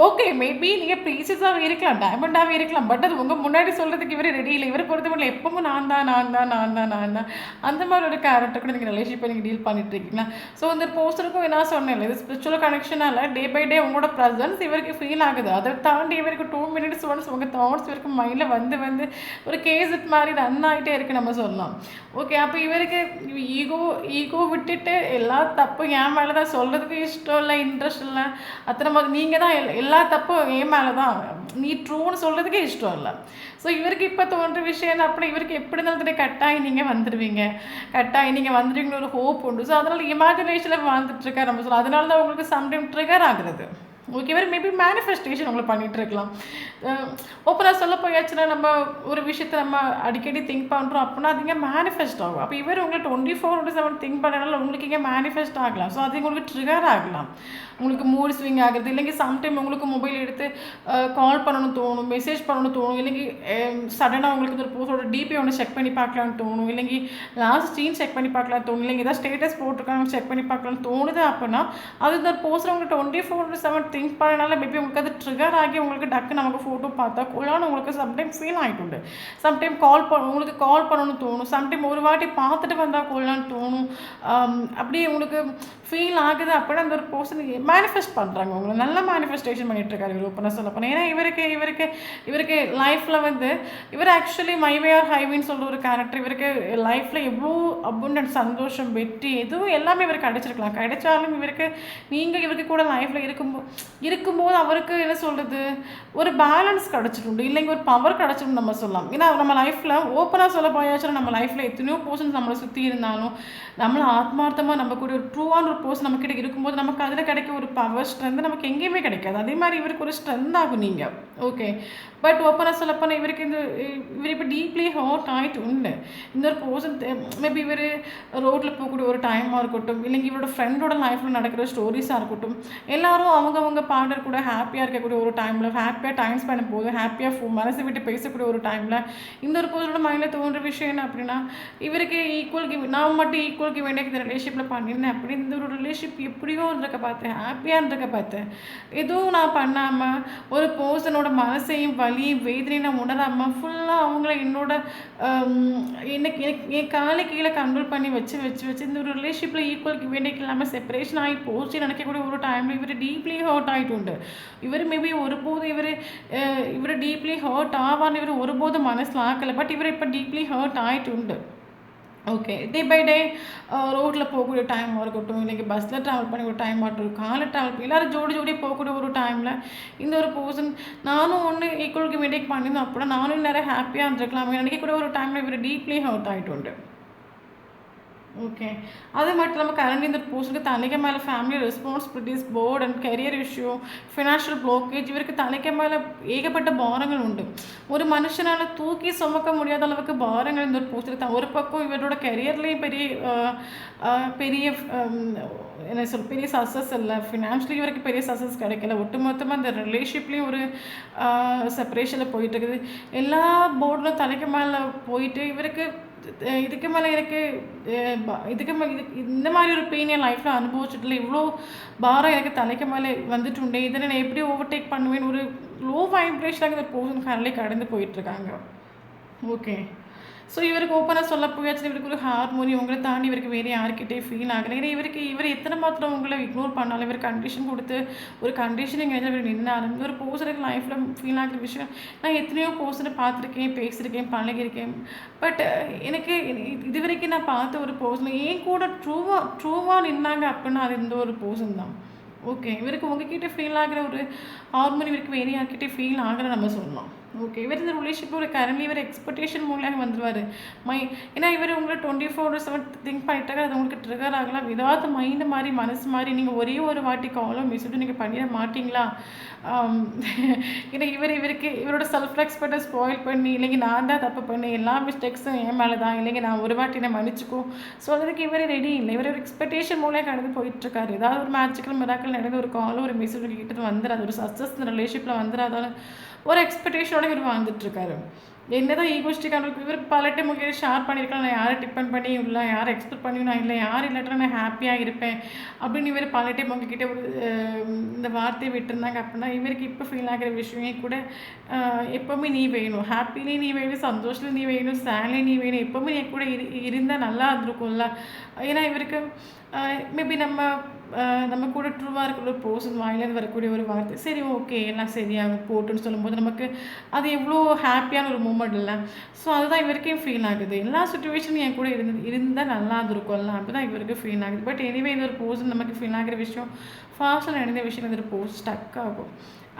[SPEAKER 1] ஓகே மேபி நீங்கள் ப்ரீசியஸாக இருக்கலாம், டைமண்டாகவே இருக்கலாம். பட் அது உங்கள் முன்னாடி சொல்கிறதுக்கு இவர் ரெடி இல்லை. இவரை பொறுத்த மட்டும் எப்பவும் நான் தான் அந்த மாதிரி ஒரு கேரக்டர் கூட நீங்கள் ரிலேஷன்ஷிப்பை நீங்கள் டீல் பண்ணிட்டு இருக்கீங்களா? ஸோ இந்த போஸ்டருக்கும் என்ன சொன்னேன், இது ஸ்பிரிச்சுவல் கனெக்ஷனால டே பை டே உங்களோட ப்ரெசன்ஸ் இவருக்கு ஃபீல் ஆகுது. அதை தாண்டி இவருக்கு 2 minutes ஒன்ஸ் உங்கள் தாட்ஸ் இவருக்கு மைண்டில் வந்து ஒரு கேசட் மாதிரி ரன் ஆகிட்டே இருக்குது நம்ம சொல்லலாம். ஓகே, அப்போ இவருக்கு ஈகோ விட்டுட்டு எல்லா தப்பும் என் மேலே தான் சொல்கிறதுக்கு இஷ்டம் இல்லை, இன்ட்ரெஸ்ட் இல்லை. அத்தனை மாதிரி நீங்கள் தான் எல்லா தப்பும் என் மேலே தான், நீ ட்ரூன்னு சொல்கிறதுக்கே இஷ்டம் இல்லை. ஸோ இவருக்கு இப்போ தோன்ற விஷயம் என்ன அப்படின்னா இவருக்கு எப்படி இருந்தாலும் கட்டாயம் நீங்கள் வந்துடுவீங்க, கட்டாயம் நீங்கள் வந்துடுவீங்கன்னு ஒரு ஹோப் உண்டு. ஸோ அதனால் இமேஜினேஷனில் வாழ்ந்துட்டுருக்காரு நம்ம சொல்லலாம். அதனால தான் உங்களுக்கு சம்டைம் ட்ரிகர் ஆகுறது. ஓகே, இவர் மேபி மேனிஃபெஸ்டேஷன் உங்களை பண்ணிகிட்டு இருக்கலாம். ஓப்பனாக சொல்ல போயாச்சுன்னா நம்ம ஒரு விஷயத்தை நம்ம அடிக்கடி திங்க் பண்ணுறோம் அப்படின்னா அது இங்கே மேனிஃபெஸ்ட் ஆகும். அப்போ இவர் உங்களை 24/7 திங்க் பண்ணுறதுனால உங்களுக்கு இங்கே மேனிஃபெஸ்ட் ஆகலாம். ஸோ அது உங்களுக்கு ட்ரிகர் ஆகலாம். உங்களுக்கு மூட் ஸ்விங் ஆகுறது, இல்லைங்க சம்டைம் உங்களுக்கு மொபைல் எடுத்து கால் பண்ணணும்னு தோணும், மெசேஜ் பண்ணணும்னு தோணும், இல்லைங்க சடனாக உங்களுக்கு ஒரு போஸ்டோட டிபி ஒன்று செக் பண்ணி பார்க்கலான்னு தோணும், இல்லைங்க லாஸ்ட் சீன் செக் பண்ணி பார்க்கலான்னு தோணும், இல்லைங்க ஏதாவது ஸ்டேட்டஸ் போட்டிருக்காங்க செக் பண்ணி பார்க்கலான்னு தோணுது அப்படின்னா அது இந்த போஸ்டர் உங்களுக்கு 24/7 திங்க் பண்ணனால மேபி உங்களுக்கு அது ட்ரிகர் ஆகி உங்களுக்கு டக்கு நமக்கு ஃபோட்டோ பார்த்தா கொள்ளான்னு உங்களுக்கு சம்டைம் ஃபீல் ஆகிட்டு. சம்டைம் உங்களுக்கு கால் பண்ணணும்னு தோணும், சம்டைம் ஒரு வாட்டி பார்த்துட்டு வந்தால் கொள்ளான்னு தோணும். அப்படியே உங்களுக்கு ஃபீல் ஆகுது அப்படின்னா அந்த ஒரு பர்சன் மேனிஃபெஸ்ட் பண்ணுறாங்க, உங்களை நல்ல மேனிஃபெஸ்டேஷன் பண்ணிட்டு இருக்காரு இவர் ஓப்பனாக சொல்ல போனால். ஏன்னா இவருக்கு லைஃப்பில் வந்து இவர் ஆக்சுவலி மைவே ஆர் ஹைவேன்னு சொல்கிற ஒரு கேரக்டர். இவருக்கு லைஃப்பில் எவ்வளோ அபுண்டன்ட் சந்தோஷம் வெற்றி எதுவும் எல்லாமே இவருக்கு கிடைச்சிருக்கலாம். கிடைச்சாலும் இவருக்கு கூட லைஃப்பில் இருக்கும்போது அவருக்கு என்ன சொல்கிறது ஒரு பேலன்ஸ் கிடச்சிட்டு, இல்லைங்க ஒரு பவர் கிடச்சிடும் நம்ம சொல்லலாம். ஏன்னா நம்ம லைஃப்பில் ஓப்பனாக சொல்ல போயாச்சுன்னா நம்ம லைஃப்பில் எத்தனையோ பர்சன்ஸ் நம்மளை சுற்றி இருந்தாலும் நம்மளை ஆத்மார்த்தமாக நம்ம கூட ஒரு ட்ரூவான ஒரு பர்சன் நம்மக்கிட்ட இருக்கும்போது நமக்கு அதில் கிடைக்க ஒரு பவர் ஸ்ட்ரென்த் நமக்கு எங்கேயுமே கிடைக்காது. அதே மாதிரி இவருக்கு ஒரு ஸ்ட்ரென்த் ஆகும் நீங்கள். ஓகே, பட் ஓப்பனாக சொல்லப்போனால் இவருக்கு இவர் இப்போ டீப்லி ஹார்ட் ஆகிட்டு உண்டு. இந்த ஒரு பர்சன் மேபி இவர் ரோட்டில் போகக்கூடிய ஒரு டைமாக இருக்கட்டும், இல்லைங்க இவரோட ஃப்ரெண்டோட லைஃப்பில் நடக்கிற ஸ்டோரிஸாக இருக்கட்டும், எல்லாரும் அவங்கவுங்க பார்ட்னர் கூட ஹாப்பியாக இருக்கக்கூடிய ஒரு டைமில் ஹாப்பியாக டைம் ஸ்பெண்ட் போது ஹாப்பியாக மனசை விட்டு பேசக்கூடிய ஒரு டைமில் இந்த ஒரு பர்சனோட மைண்டில் தோன்ற விஷயம் என்ன அப்படின்னா இவருக்கு நான் மட்டும் ஈக்குவலுக்கு வேண்டிய இந்த ரிலேஷன்ஷிப்பில் பண்ணியிருந்தேன் அப்படி இந்த ஒரு ரிலேஷன்ஷிப் எப்படியோ இருந்திருக்க பார்த்தேன், ஹாப்பியாக இருந்திருக்க பார்த்தேன். எதுவும் நான் பண்ணாமல் ஒரு பர்சனோட மனசையும் வலியும் வேதனையும் நான் உணராமல் ஃபுல்லாக அவங்கள என்னோட எனக்கு என் காலை கீழே கண்ட்ரோல் பண்ணி வச்சு இந்த ஒரு ரிலேஷன்ஷிப்பில் ஈக்குவலுக்கு வேண்டிய இல்லாமல் செப்பரேஷன் ஆகி போச்சு நினைக்கக்கூடிய ஒரு டைமில் இவர் டீப்லி ஹர்ட் ஆகிட்டு உண்டு. இவர் மேபி ஒருபோதும் இவர் டீப்லி ஹர்ட் ஆவான்னு இவர் ஒருபோதும் மனசில் ஆக்கலை. பட் இவர் இப்போ டீப்லி ஹர்ட் ஆகிட்டு உண்டு. ஓகே, டே பை டே ரோட்டில் போகக்கூடிய டைமாக இருக்கட்டும், இன்றைக்கி பஸ்ஸில் ட்ராவல் பண்ணி ஒரு டைம் ஆகட்டும், காரில் ட்ராவல் பண்ணி எல்லோரும் ஜோடி போகக்கூடிய ஒரு டைமில் இந்த ஒரு பர்சன் நானும் ஒன்று ஈக்குவலுக்கு மெயின்டைன் பண்ணியிருந்தோம் அப்படின்னா நானும் நிறைய ஹாப்பியாக இருந்திருக்கலாம் நினைக்கக்கூடிய ஒரு டைமில் இவர் டீப்லி ஹர்ட் ஆகிட்டு உண்டு. ஓகே, அது மட்டும் இல்லாமல் கரண்ட் இந்த பர்சனுக்கு தலைக்கு மேலே family responsibilities, board and career issue, financial blockage, இவருக்கு தலைக்கு மேலே ஏகப்பட்ட பாரங்கள் உண்டு. ஒரு மனுஷனால் தூக்கி சுமக்க முடியாத அளவுக்கு பாரங்கள் இந்த ஒரு பர்சனுக்கு தான். ஒரு பக்கம் இவரோட கெரியர்லேயும் பெரிய என்ன பெரிய சக்ஸஸ் இல்லை, ஃபினான்ஷியலி இவருக்கு பெரிய சக்ஸஸ் கிடைக்கல, ஒட்டுமொத்தமாக இந்த ரிலேஷன்ஷிப்லேயும் ஒரு செப்பரேஷனில் போயிட்டுருக்குது. எல்லா போர்டிலும் தலைக்கு மேலே போயிட்டு இவருக்கு இதுக்கு மேலே இந்த மாதிரி ஒரு பெயின் என் லைஃப்பில் அனுபவிச்சுட்டுல இவ்வளோ பாரம் எனக்கு தலைக்கு மேலே வந்துட்டு உண்டே, இதை நான் எப்படி ஓவர்டேக் பண்ணுவேன்னு ஒரு லோ வைப்ரேஷனாக இந்த பர்சன் கரண்ட்லி கடந்து போயிட்டுருக்காங்க. ஓகே, ஸோ இவருக்கு ஓப்பனாக சொல்ல போயாச்சு இவருக்கு ஒரு ஹார்மோனி உங்களை தாண்டி இவருக்கு வேறு யார்கிட்டே ஃபீல் ஆகலை. ஏன்னா இவர் எத்தனை மாத்திரம் உங்களை இக்னோர் பண்ணாலும் இவர் கண்டிஷன் கொடுத்து ஒரு கண்டிஷனிங் இவர் நின்னாலும் ஒரு பர்சனுக்கு லைஃப்பில் ஃபீல் ஆகிற விஷயம் நான் எத்தனையோ பர்சனை பார்த்துருக்கேன், பேசியிருக்கேன், பழகியிருக்கேன். பட் எனக்கு இது வரைக்கும் நான் பார்த்த ஒரு பர்சன் ஏன் கூட ட்ரூவாக நின்னாங்க அப்படின்னா அது இந்த ஒரு பர்சன் தான். ஓகே, இவருக்கு உங்ககிட்ட ஃபீல் ஆகிற ஒரு ஹார்மோனி இவருக்கு வேறு யார்கிட்டே ஃபீல் ஆகிற நம்ம சொல்லலாம். ஓகே. இவர் இந்த ரிலேஷன்ஷிப்ல ஒரு கரண்ட்லி இவர் எக்ஸ்பெக்டேஷன் மூலியமா வந்துருவாரு. ஏன்னா இவர் உங்கள 24/7 திங்க் பண்ணிட்டாங்க. அது உங்களுக்கு ட்ரிகர் ஆகலாம். ஏதாவது மைண்ட் மாறி, மனசு மாறி நீங்க ஒரே ஒரு வாட்டி காலோ, மெசேஜோ நீங்க பண்ணிட மாட்டீங்களா? ஆம். ஏன்னா இவரோட செல்ஃப் ரெஸ்பெக்ட்ட ஸ்பாயில் பண்ணி, இல்லைங்க நான் தான் தப்பு பண்ணேன். எல்லா மிஸ்டேக்ஸும் என் மேல தான். இல்லைங்க நான் ஒரு வாட்டி என்ன மன்னிச்சுக்கோ. சொல்றதுக்கு இவரே ரெடி இல்ல. இவர் ஒரு எக்ஸ்பெக்டேஷன் மூலியம் கடந்து போயிட்டுருக்காரு. ஏதாவது ஒரு மேஜிக்கல் மிராக்கிள் நடந்து ஒரு காலோ, ஒரு மெசேஜ் உங்ககிட்ட வந்துராது. ஒரு சக்ஸஸ் இந்த ரிலேஷன்ஷிப்ல வந்துராதான்னு ஒரு எக்ஸ்பெக்டேஷனோட இவர் வாழ்ந்துட்டுருக்காரு. என்னதான் ஈகோஸ்டிக்காக இருக்கும். இவர் பல டைம் உங்ககிட்ட ஷேர் பண்ணியிருக்கலாம். நான் யாரை டிபெண்ட் பண்ணியும் இல்லை, யாரை எக்ஸ்பெக்ட் பண்ணியும் நான் இல்லை, யார் இல்லாட்டா நான் ஹாப்பியாக இருப்பேன் அப்படின்னு இவர் பல டைம் உங்ககிட்ட ஒரு இந்த வார்த்தையை விட்டுருந்தாங்க அப்படின்னா, இவருக்கு இப்போ ஃபீல் ஆகிற விஷயமே கூட எப்போவுமே நீ வேணும், ஹாப்பிலையும் நீ வேணும், சந்தோஷத்துலையும் நீ வேணும், சேட்லையும் நீ வேணும், எப்போவுமே நீ கூட இருந்தால் நல்லா இருந்திருக்கும்ல. ஏன்னா இவருக்கு மேபி நம்ம கூட ட்ரூவாக இருக்கிற ஒரு பர்சன் வாயிலேருந்து வரக்கூடிய ஒரு வார்த்தை, சரி ஓகே எல்லாம் சரியாகும் போட்டுன்னு சொல்லும்போது நமக்கு அது எவ்வளோ ஹாப்பியான ஒரு மூமெண்ட் இல்லை. ஸோ அதுதான் இவருக்கே ஃபீல் ஆகுது. எல்லா சுச்சுவேஷனும் என் கூட இருந்தால் நல்லா இருந்திருக்கும்ல அப்படி தான் இவருக்கு ஃபீல் ஆகுது. பட் எனிவே இந்த ஒரு பர்சன் நமக்கு ஃபீல் ஆகிற விஷயம் ஃபாஸ்ட்டில் நடந்த விஷயம் இந்த ஒரு போஸ்ட் ஸ்டக் ஆகும்.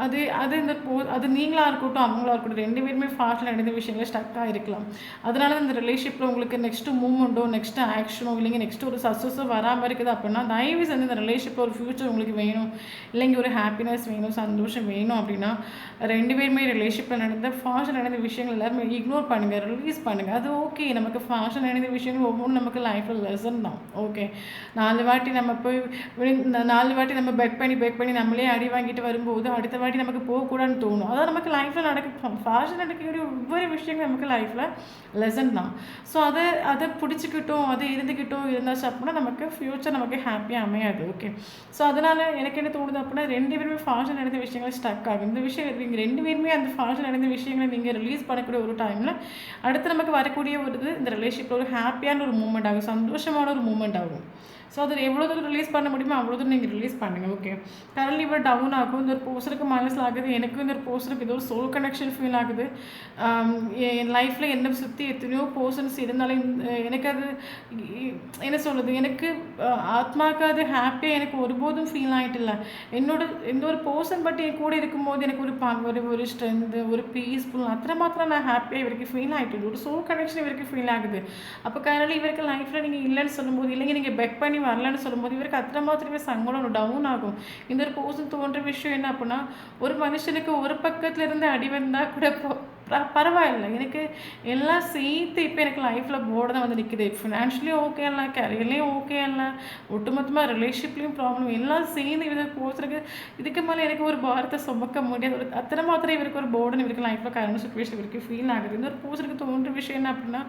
[SPEAKER 1] அது நீங்களாக இருக்கட்டும், அவங்களா இருக்கட்டும், 2 பேருமே ஃபாஸ்ட்டில் நடந்த விஷயங்கள் ஸ்டக்காக இருக்கலாம். அதனால இந்த ரிலேஷன்ஷிப்பில் உங்களுக்கு நெக்ஸ்ட்டு மூமெண்ட்டோ, நெக்ஸ்ட்டு ஆக்ஷனோ, இல்லைங்க நெக்ஸ்ட்டு ஒரு சக்ஸஸோ வராமல் இருக்குது அப்படின்னா, தயவு செஞ்சு இந்த ரிலேஷன்ஷிப்பில் ஒரு ஃப்யூச்சர் உங்களுக்கு வேணும், இல்லைங்க ஒரு ஹாப்பினஸ் வேணும், சந்தோஷம் வேணும் அப்படின்னா 2 பேருமே ரிலேஷன்ஷிப்பில் நடந்த விஷயங்கள் எல்லாருமே இக்னோர் பண்ணுங்கள், ரிலீஸ் பண்ணுங்கள். அது ஓகே. நமக்கு ஃபாஸ்ட்டில் நடந்த விஷயங்கள் ஒவ்வொன்றும் நமக்கு லைஃப்பில் லெசன் தான். ஓகே. 4 வாட்டி நம்ம போய் 4 வாட்டி நம்ம பெக் பண்ணி நம்மளே அடி வாங்கிட்டு வரும்போது அடுத்த வாட்டி நமக்கு போகக்கூடாதுன்னு தோணும். அதான் நமக்கு லைஃப்பில் ஃபாஸ்ட் நடக்கக்கூடிய ஒவ்வொரு விஷயங்கள் நமக்கு லைஃப்பில் லெசன் தான். ஸோ அதை பிடிச்சிக்கிட்டோம், அது இருந்தாச்சு அப்படின்னா நமக்கு ஃப்யூச்சர் நமக்கு ஹாப்பியாக அமையாது. ஓகே. ஸோ அதனால் எனக்கு என்ன தோணுது அப்படின்னா 2 பேருமே ஃபாஸ்ட் நடந்த விஷயங்கள் ஸ்டக் ஆகும். இந்த விஷயம் நீங்கள் 2 பேருமே அந்த ஃபாஸ்ட் நடந்த விஷயங்களை நீங்கள் ரிலீஸ் பண்ணக்கூடிய ஒரு டைமில் அடுத்து நமக்கு வரக்கூடிய ஒரு இந்த ரிலேஷன்ஷிப்பில் ஒரு ஹாப்பியான ஒரு மூமெண்ட் ஆகும், சந்தோஷமான ஒரு மூமெண்ட் ஆகும். ஸோ அதில் எவ்வளோ தூரம் ரிலீஸ் பண்ண முடியுமோ அவ்வளோ தூரம் நீங்கள் ரிலீஸ் பண்ணுங்கள். ஓகே. கரண்ட்லி இவ்வளோ டவுன் ஆகும். இந்த ஒரு போஸ்டருக்கு மனசில் ஆகுது. எனக்கும் இந்த ஒரு போஸ்டருக்கு ஏதோ ஒரு சோல் கனெக்ஷன் ஃபீல் ஆகுது. என் லைஃப்பில் என்னை சுற்றி எத்தனையோ பர்சன்ஸ் இருந்தாலும் எனக்கு அது என்ன சொல்கிறது, எனக்கு ஆத்மாவுக்கு அது ஹாப்பியாக எனக்கு ஒருபோதும் ஃபீல் ஆகிட்டு இல்லை. எந்த ஒரு பர்சன் பட் என் கூட இருக்கும்போது எனக்கு ஒரு ஒரு ஸ்ட்ரென்த்து, ஒரு பீஸ்ஃபுல் அத்தனை மாத்திரம் நான் ஹாப்பியாக இவருக்கு ஃபீல் ஆகிட்டு, ஒரு சோல் கனெக்ஷன் இவருக்கு ஃபீல் ஆகுது. அப்போ கரண்ட்லி இவருக்கு லைஃப்பில் நீங்கள் இல்லைன்னு சொல்லும்போது, இல்லைங்க நீங்கள் பெக் பண்ணி வரலன்னு சொல்லும்போது இவருக்கு அத்தனை மாத்திரமே சங்கடம் டவுன் ஆகும். இந்த ஒரு பர்சன் தோன்ற விஷயம் என்ன அப்படின்னா, ஒரு மனுஷனுக்கு ஒரு பக்கத்துல இருந்து அடி வந்தால் கூட பரவாயில்ல, எனக்கு எல்லாம் சேர்த்து இப்போ எனக்கு லைஃப்பில் போர்டு தான் வந்து நிற்குது. ஃபினான்ஷியலியும் ஓகே இல்லை, கரியர்லேயும் ஓகே இல்லை, ஒட்டுமொத்தமாக ரிலேஷன்ஷிப்லேயும் ப்ராப்ளம் எல்லாம் சேர்ந்து இதை போகிறதுக்கு இதுக்கு மேலே எனக்கு ஒரு பாரத்தை சுமக்க முடியாது. ஒரு அத்தனை மாத்திரம் இவருக்கு ஒரு போர்டுன்னு இவருக்கு லைஃப்பில் கரண்ட் சுச்சுவேஷன் இவருக்கு ஃபீல் ஆகுது. இந்த ஒரு பர்சனுக்கு தோன்ற விஷயம் என்ன அப்படின்னா,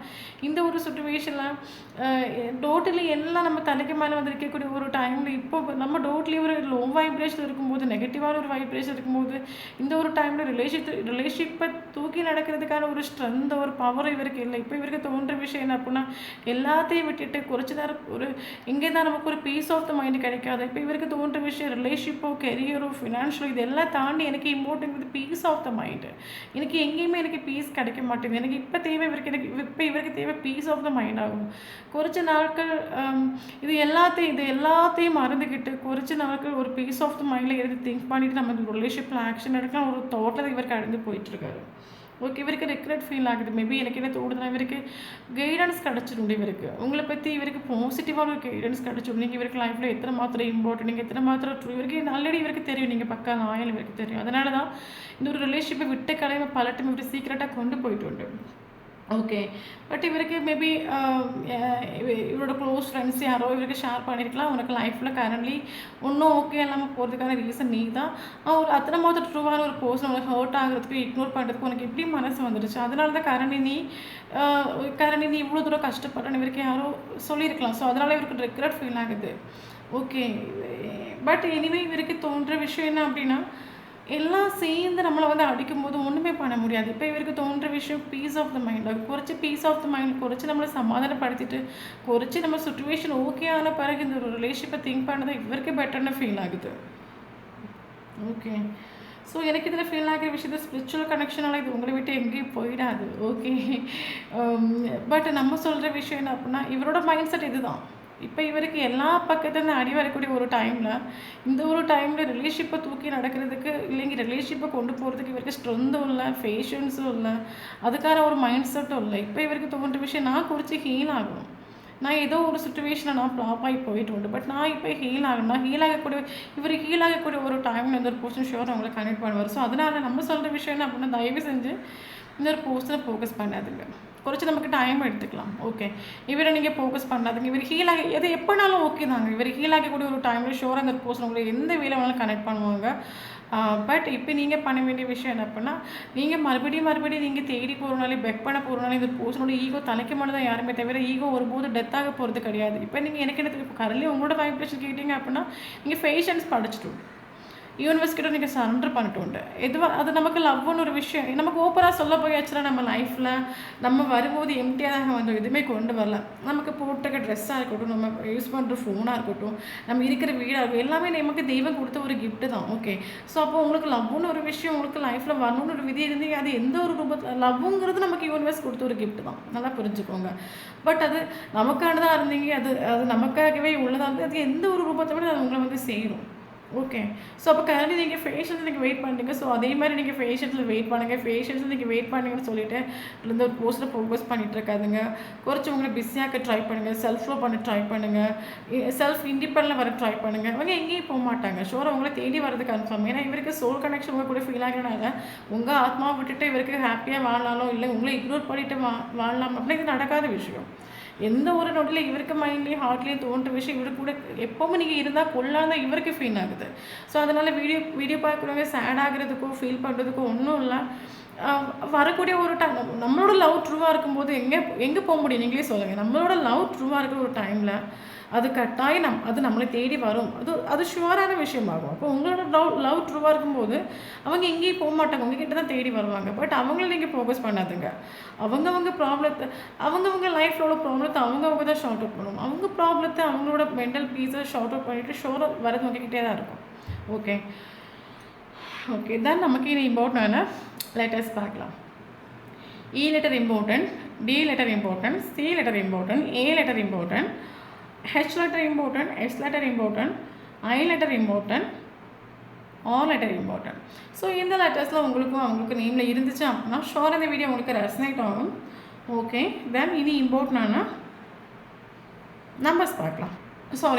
[SPEAKER 1] இந்த ஒரு சுச்சுவேஷனில் டோட்டலி எல்லாம் நம்ம தலைக்கு மேலே வந்து இருக்கக்கூடிய ஒரு டைமில் இப்போ நம்ம டோட்டலி ஒரு லோ வைப்ரேஷன் இருக்கும்போது, நெகட்டிவான ஒரு வைப்ரேஷன் இருக்கும்போது, இந்த ஒரு டைமில் ரிலேஷன்ஷிப்பை தூக்கி நடக்கிறதுக்கான ஒரு ஸ்ட்ரென்த், ஒரு பவர் இவருக்கு இல்லை. இப்போ இவருக்கு தோன்ற விஷயம் என்ன அப்படின்னா, எல்லாத்தையும் விட்டுட்டு கொஞ்ச நேரம் ஒரு எங்கே தான் நமக்கு ஒரு பீஸ் ஆஃப் த மைண்ட் கிடைக்காது. இப்போ இவருக்கு தோன்ற விஷயம் ரிலேஷன்ஷிப்போ, கெரியரோ, ஃபினான்ஷியலோ இதெல்லாம் தாண்டி எனக்கு important peace of the mind. எனக்கு எங்கேயுமே எனக்கு பீஸ் கிடைக்க மாட்டேங்குது. எனக்கு இப்போ தேவை இவருக்கு தேவை பீஸ் ஆஃப் த மைண்ட் ஆகும். கொஞ்ச நாட்கள் இது எல்லாத்தையும் மறந்துக்கிட்டு கொஞ்ச நாட்கள் ஒரு பீஸ் ஆஃப் த மைண்டில் எடுத்து திங்க் பண்ணிவிட்டு நம்ம இந்த ரிலேஷன்ஷிப்பில் ஆக்ஷன் எடுக்கலாம் ஒரு தோட்டத்தில் இவர் கடந்து போயிட்டுருக்காரு. ஓகே. இவருக்கு ரெக்ரெட் ஃபீல் ஆகுது. மேபி எனக்கு என்ன தோணுதுன்னா, இவருக்கு கைடன்ஸ் கிடச்சிடும். இவருக்கு உங்களை பற்றி இவருக்கு பாசிட்டிவான ஒரு கைடன்ஸ் கிடச்சிடும். நீங்கள் இவருக்கு லைஃப்பில் எத்தனை மாத்திரம் இம்பார்ட்டன்ட், நீங்கள் எத்தனை மாத்திரம் ட்ரூ, இவருக்கு ஆல்ரெடி இவருக்கு தெரியும் நீங்கள் பக்கா நாயல் இவருக்கு தெரியும். அதனால தான் இந்த ஒரு ரிலேஷன்ஷிப்பை விட்ட கலையை பல டைம் இவர் சீக்கிரட்டாக கொண்டு போயிட்டு உண்டு. ஓகே. பட் இவருக்கு மேபி இவரோட க்ளோஸ் ஃப்ரெண்ட்ஸ் யாரோ இவருக்கு ஷேர் பண்ணியிருக்கலாம், உனக்கு லைஃப்பில் கரண்ட்லி ஒன்றும் ஓகே இல்லாமல் போகிறதுக்கான ரீசன் நீ தான். ஒரு அத்தனை மாதம் ட்ரூவான ஒரு பர்சன் உனக்கு ஹர்ட் ஆகிறதுக்கு, இக்னோர் பண்ணுறதுக்கு உனக்கு எப்படி மனசு வந்துடுச்சு. அதனால தான் கரண்ட்லி நீ இவ்வளோ தூரம் கஷ்டப்படுறேன்னு இவருக்கு யாரோ சொல்லியிருக்கலாம். ஸோ அதனால் இவருக்கு ரெக்ரெட் ஃபீல் ஆகுது. ஓகே. பட் எனிவே இவருக்கு தோன்ற விஷயம் என்ன அப்படின்னா, எல்லாம் சேர்ந்து நம்மளை வந்து அடிக்கும்போது ஒன்றுமே பண்ண முடியாது. இப்போ இவருக்கு தோன்ற விஷயம் பீஸ் ஆஃப் த மைண்ட். குறைச்சி பீஸ் ஆஃப் த மைண்ட் குறைச்சி நம்மளை சமாதானப்படுத்திட்டு குறைச்சி நம்ம சுச்சுவேஷன் ஓகே ஆன பிறகு இந்த ஒரு ரிலேஷன்ஷிப்பை திங்க் பண்ணது இவருக்கு பெட்டர்னு ஃபீல் ஆகுது. ஓகே. ஸோ எனக்கு இதில் ஃபீல் ஆகிற விஷயத்த ஸ்பிரிச்சுவல் கனெக்ஷனால் இது உங்களை விட்டு எங்கேயும் போயிடாது. ஓகே. பட் நம்ம சொல்கிற விஷயம் என்ன அப்படின்னா, இவரோட மைண்ட் செட் இதுதான். இப்போ இவருக்கு எல்லா பக்கத்துலேருந்து அடி வரக்கூடிய ஒரு டைமில், இந்த ஒரு டைமில் ரிலேஷன்ஷிப்பை தூக்கி நடக்கிறதுக்கு இல்லைங்க, ரிலேஷன்ஷிப்பை கொண்டு போகிறதுக்கு இவருக்கு ஸ்ட்ரென்த்தும் இல்லை, பேஷன்ஸும் இல்லை, அதுக்கான ஒரு மைண்ட் செட்டும் இல்லை. இப்போ இவருக்கு தோன்ற விஷயம், நான் குறித்து ஹீல் ஆகணும், நான் ஏதோ ஒரு சுச்சுவேஷனில் நான் ஃப்ளாப் ஆகி போயிட்டு உண்டு, பட் நான் இப்போ ஹீல் ஆகணும், நான் ஹீல் ஆகக்கூடிய இவர் ஹீல் ஆகக்கூடிய ஒரு டைமில் இந்த ஒரு பர்சன் ஷுவர் அவங்களை கனெக்ட் பண்ணுவார். ஸோ அதனால் நம்ம சொல்கிற விஷயம் என்ன அப்படின்னா, தயவு செஞ்சு இந்த ஒரு பர்சனை ஃபோக்கஸ் பண்ணாதுங்க, குறைச்சி நமக்கு டைம் எடுத்துக்கலாம். ஓகே, இவரை நீங்கள் ஃபோக்கஸ் பண்ணாதுங்க, இவர் ஹீல் ஆகி எது எப்போனாலும் ஓகே தாங்க. இவர் ஹீல் ஆகக்கூடிய ஒரு டைமில் ஷோராக அந்த பர்சன் உங்களை எந்த வேலை வேணாலும் கனெக்ட் பண்ணுவாங்க. பட் இப்போ நீங்கள் பண்ண வேண்டிய விஷயம் என்ன அப்படின்னா, நீங்கள் மறுபடியும் நீங்கள் தேடி போகிறனாலே, பெக் பண்ண போகிறனாலே, இந்த பர்சனோட ஈகோ தலைக்கு மேலே தான் யாருமே தவிர, ஈகோ ஒருபோது டெத்தாக போகிறது கிடையாது. இப்போ நீங்கள் எனக்கு என்ன இப்போ கரண்ட்லி உங்களோட வைப்ரேஷன் கேட்டிங்க அப்படின்னா, நீங்கள் பேஷன்ஸ் படிச்சுட்டு யூனிவர்ஸ் கிட்ட நீங்கள் சரண்டர் பண்ணிட்டு உண்டு. எதுவாக அது நமக்கு லவ்னு ஒரு விஷயம் நமக்கு ஓப்பனாக சொல்ல போயாச்சுன்னா, நம்ம லைஃப்பில் நம்ம வரும்போது எம்டியாக தாங்க வந்து எதுவுமே கொண்டு வரல. நமக்கு போட்டுக்க ட்ரெஸ்ஸாக இருக்கட்டும், நம்ம யூஸ் பண்ணுற ஃபோனாக இருக்கட்டும், நம்ம இருக்கிற வீடாக இருக்கும், எல்லாமே நமக்கு தெய்வம் கொடுத்த ஒரு கிஃப்ட்டு தான். ஓகே, ஸோ அப்போ உங்களுக்கு லவ்னு ஒரு விஷயம் உங்களுக்கு லைஃப்பில் வரணும்னு ஒரு விதி இருந்தீங்க, அது எந்த ஒரு ரூபத்தில் லவ்ங்கிறது நமக்கு யூனிவர்ஸ் கொடுத்த ஒரு கிஃப்ட்டு தான், நல்லா புரிஞ்சுக்கோங்க. பட் அது நமக்கானதாக இருந்தீங்க, அது அது நமக்காகவே உள்ளதாக இருந்து, அது எந்த ஒரு ரூபத்தை விட அது உங்களை வந்து சேரும். ஓகே, ஸோ அப்போ கரண்ட்லி நீங்கள் ஃபேஷன்ஸ் நீங்கள் வெயிட் பண்ணுறீங்க. ஸோ அதே மாதிரி நீங்கள் ஃபேஷன்ஸில் வெயிட் பண்ணுங்கள். ஃபேஷன்ஸில் நீங்கள் வெயிட் பண்ணுங்கன்னு சொல்லிட்டு இந்த ஒரு போஸ்ட்டில் ஃபோக்கஸ் பண்ணிகிட்டு இருக்காதுங்க. குறைச்சி உங்களை பிஸியாக ட்ரை பண்ணுங்கள், செல்ஃப் லோ பண்ண ட்ரை பண்ணுங்கள், செல்ஃப் இண்டிபெண்டில் வர ட்ரை பண்ணுங்கள். அவங்க எங்கேயும் போக மாட்டாங்க, ஷோரை உங்களை தேடி வரது கன்ஃபார்ம். ஏன்னா இவருக்கு சோல் கனெக்ஷன் உங்கள் கூட ஃபீல் ஆகிறனால, உங்கள் ஆத்மாவை விட்டுட்டு இவருக்கு ஹாப்பியாக வாழலாலும் இல்லை உங்களை இக்னோர் பண்ணிவிட்டு வாழலாம் அப்படின்னா இது நடக்காத விஷயம். எந்த ஒரு நொடியில் இவருக்கு மைண்ட்லேயும் ஹார்ட்லேயும் தோன்ற விஷயம் இவருக்கு கூட எப்போவும் நீங்கள் இருந்தால் கொள்ளாத தான் இவருக்கு ஃபீல் ஆகுது. ஸோ அதனால் வீடியோ பார்க்குறவங்க சேட் ஆகிறதுக்கோ ஃபீல் பண்ணுறதுக்கோ ஒன்றும் இல்லை. வரக்கூடிய ஒரு டைம் நம்மளோட லவ் ட்ரூவாக இருக்கும்போது எங்கே போக முடியும் நீங்களே சொல்லுங்கள். நம்மளோட லவ் ட்ரூவாக இருக்கிற ஒரு டைமில் அது கட்டாயம் அது நம்மளை தேடி வரும், அது ஷுவரான விஷயமாகும். அப்போ உங்களோட லவ் ட்ரூவாக இருக்கும்போது அவங்க எங்கேயும் போக மாட்டாங்க, உங்ககிட்ட தான் தேடி வருவாங்க. பட் அவங்கள நீங்கள் ஃபோக்கஸ் பண்ணாதுங்க. அவங்கவுங்க ப்ராப்ளத்தை அவங்கவுங்க லைஃப்லோட ப்ராப்ளத்தை அவங்கவுங்க தான் ஷார்ட் அவுட் பண்ணுவோம். அவங்க ப்ராப்ளத்தை அவங்களோட மென்டல் பீஸை ஷார்ட் அவுட் பண்ணிவிட்டு ஷோராக வரது உங்ககிட்டே தான் இருக்கும். ஓகே தான் நமக்கு இது இம்பார்ட்டன்டான லெட்டர்ஸ் பார்க்கலாம். E letter important, D letter important, C letter important, A letter important, H letter important, S letter important, I letter important, R letter important. So இந்த லெட்டர்ஸில் அவங்களுக்கு நேமில் இருந்துச்சு அப்படின்னா ஷோர் இந்த வீடியோ உங்களுக்கு ரெசனேட் ஆகும். ஓகே, தென் இனி இம்பார்ட்டன்டான நம்பர்ஸ் பார்க்கலாம்.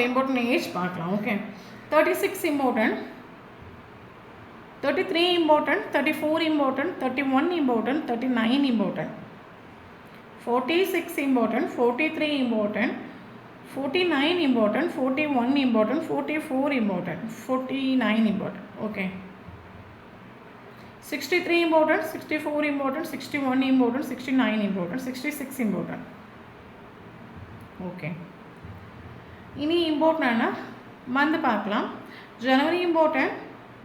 [SPEAKER 1] இம்பார்ட்டன்ட் ஏஜ் பார்க்கலாம். Okay, 36 important, 33 important, 34 important, 31 important, 39 important, 46 important, 43 important, 49 important, 41 important, 44 important, 49 important. Okay, 63 important, 64 important, 61 important, 69 important, 66 important. Okay, இனி இம்பார்ட்டன்ட்னா மந்த் பார்க்கலாம். ஜனவரி important,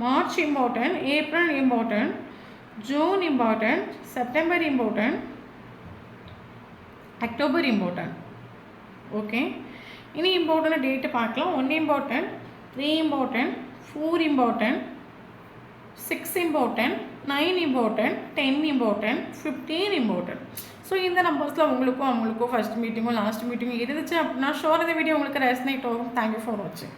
[SPEAKER 1] March important, April important, June important, September important, October important. Okay, இனி important date பார்க்கலாம். 1 important, 3 important, 4 important, 6 important, 9 important, 10 important, 15 important. So இந்த நம்பர்ஸில் அவங்களுக்கும் first மீட்டிங்கும் last மீட்டிங்கும் இருந்துச்சு அப்படின்னா ஷோர் இந்த வீடியோ உங்களுக்கு ரெசனேட் ஆகும். தேங்க்யூ ஃபார் வாட்சிங்.